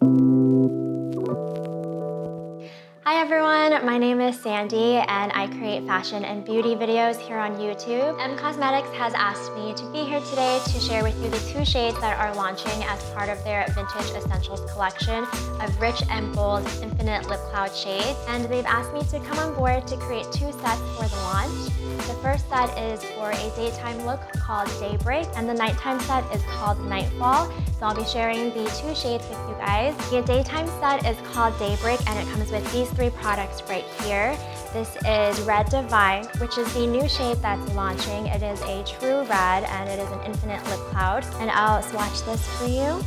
Hi everyone, my name is Sandy and I create fashion and beauty videos here on YouTube. M Cosmetics has asked me to be here today to share with you the 2 shades that are launching as part of their Vintage Essentials collection of rich and bold infinite lip cloud shades. And they've asked me to come on board to create 2 sets for the launch. The first set is for a daytime look called Daybreak, and the nighttime set is called Nightfall. So I'll be sharing the 2 shades with you guys. The daytime set is called Daybreak and it comes with these 3 products right here. This is Red Divine, which is the new shade that's launching. It is a true red and it is an infinite lip cloud. And I'll swatch this for you.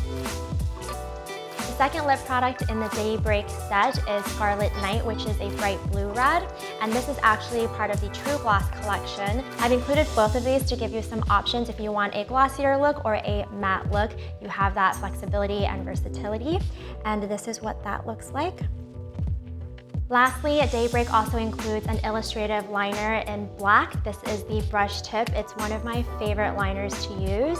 The second lip product in the Daybreak set is Scarlet Night, which is a bright blue red, and this is actually part of the True Gloss collection. I've included both of these to give you some options if you want a glossier look or a matte look. You have that flexibility and versatility, and this is what that looks like. Lastly, Daybreak also includes an illustrative liner in black. This is the brush tip. It's one of my favorite liners to use.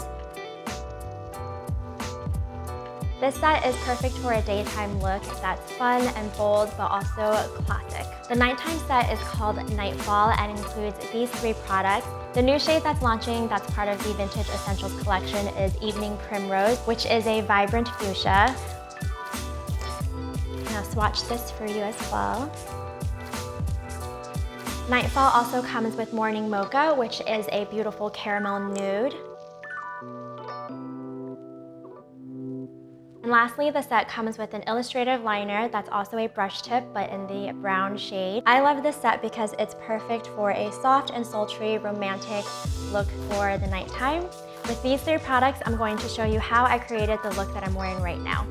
This set is perfect for a daytime look that's fun and bold, but also classic. The nighttime set is called Nightfall and includes these 3 products. The new shade that's launching that's part of the Vintage Essentials collection is Evening Primrose, which is a vibrant fuchsia. Now swatch this for you as well. Nightfall also comes with Morning Mocha, which is a beautiful caramel nude. And lastly, the set comes with an illustrative liner that's also a brush tip, but in the brown shade. I love this set because it's perfect for a soft and sultry romantic look for the nighttime. With these 3 products, I'm going to show you how I created the look that I'm wearing right now.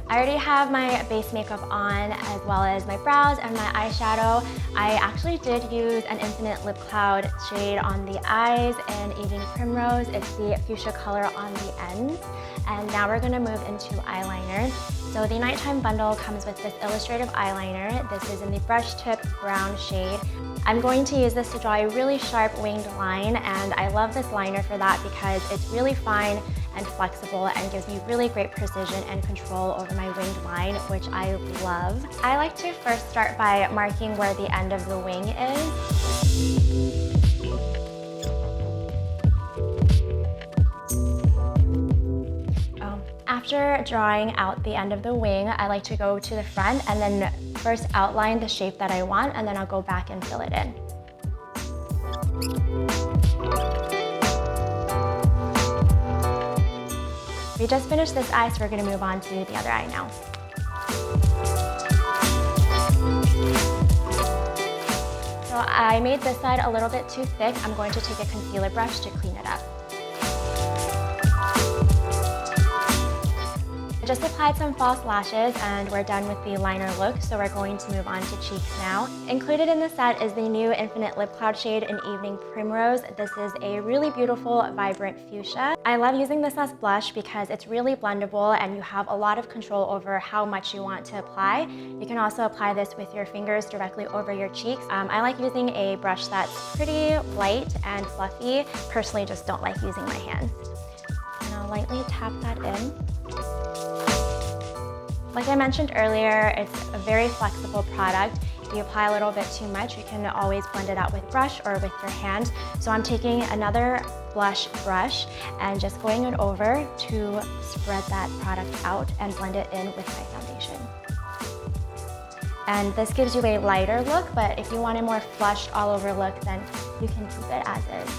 I already have my base makeup on, as well as my brows and my eyeshadow. I actually did use an infinite lip cloud shade on the eyes in Evening Primrose. It's the fuchsia color on the ends. And now we're gonna move into eyeliner. So the nighttime bundle comes with this illustrative eyeliner. This is in the brush tip brown shade. I'm going to use this to draw a really sharp winged line, and I love this liner for that because it's really fine and flexible and gives me really great precision and control over my winged line, which I love. I like to first start by marking where the end of the wing is. After drawing out the end of the wing, I like to go to the front and then first outline the shape that I want, and then I'll go back and fill it in. We just finished this eye, so we're going to move on to the other eye now. So I made this side a little bit too thick. I'm going to take a concealer brush to clean it up. Just applied some false lashes and we're done with the liner look, so we're going to move on to cheeks now. Included in the set is the new Infinite Lip Cloud shade in Evening Primrose. This is a really beautiful, vibrant fuchsia. I love using this as blush because it's really blendable and you have a lot of control over how much you want to apply. You can also apply this with your fingers directly over your cheeks. I like using a brush that's pretty light and fluffy. Personally, just don't like using my hands. And I'll lightly tap that in. Like I mentioned earlier, it's a very flexible product. If you apply a little bit too much, you can always blend it out with brush or with your hand. So I'm taking another blush brush and just going it over to spread that product out and blend it in with my foundation. And this gives you a lighter look, but if you want a more flushed all over look, then you can keep it as is.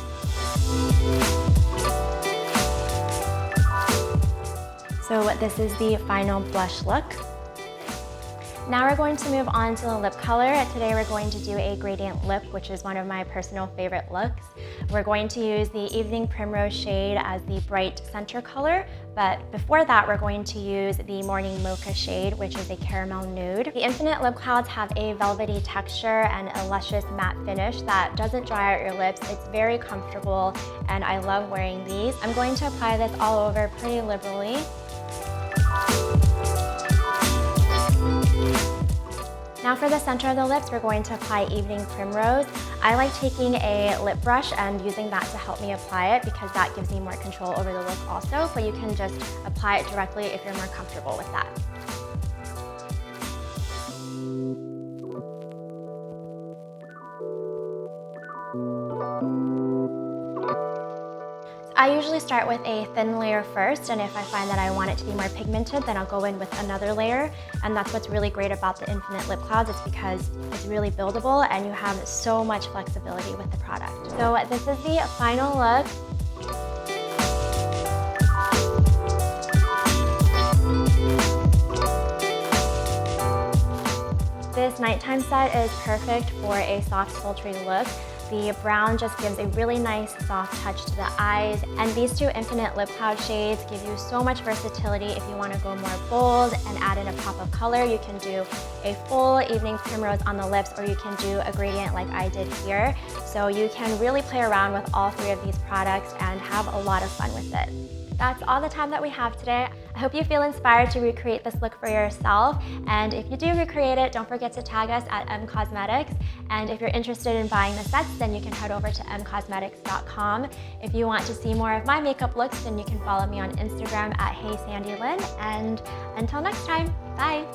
So this is the final blush look. Now we're going to move on to the lip color. Today we're going to do a gradient lip, which is one of my personal favorite looks. We're going to use the Evening Primrose shade as the bright center color, but before that we're going to use the Morning Mocha shade, which is a caramel nude. The Infinite Lip Clouds have a velvety texture and a luscious matte finish that doesn't dry out your lips. It's very comfortable and I love wearing these. I'm going to apply this all over pretty liberally. Now for the center of the lips, we're going to apply Evening Primrose. I like taking a lip brush and using that to help me apply it because that gives me more control over the look also, but you can just apply it directly if you're more comfortable with that. I usually start with a thin layer first, and if I find that I want it to be more pigmented, then I'll go in with another layer. And that's what's really great about the Infinite Lip Clouds. It's because it's really buildable and you have so much flexibility with the product. So this is the final look. This nighttime set is perfect for a soft, sultry look. The brown just gives a really nice soft touch to the eyes, and these two Infinite Lip Cloud shades give you so much versatility. If you want to go more bold and add in a pop of color, you can do a full evening primrose on the lips, or you can do a gradient like I did here. So you can really play around with all three of these products and have a lot of fun with it. That's all the time that we have today. I hope you feel inspired to recreate this look for yourself. And if you do recreate it, don't forget to tag us at mcosmetics. And if you're interested in buying the sets, then you can head over to mcosmetics.com. If you want to see more of my makeup looks, then you can follow me on Instagram at HeySandyLynn. And until next time, bye.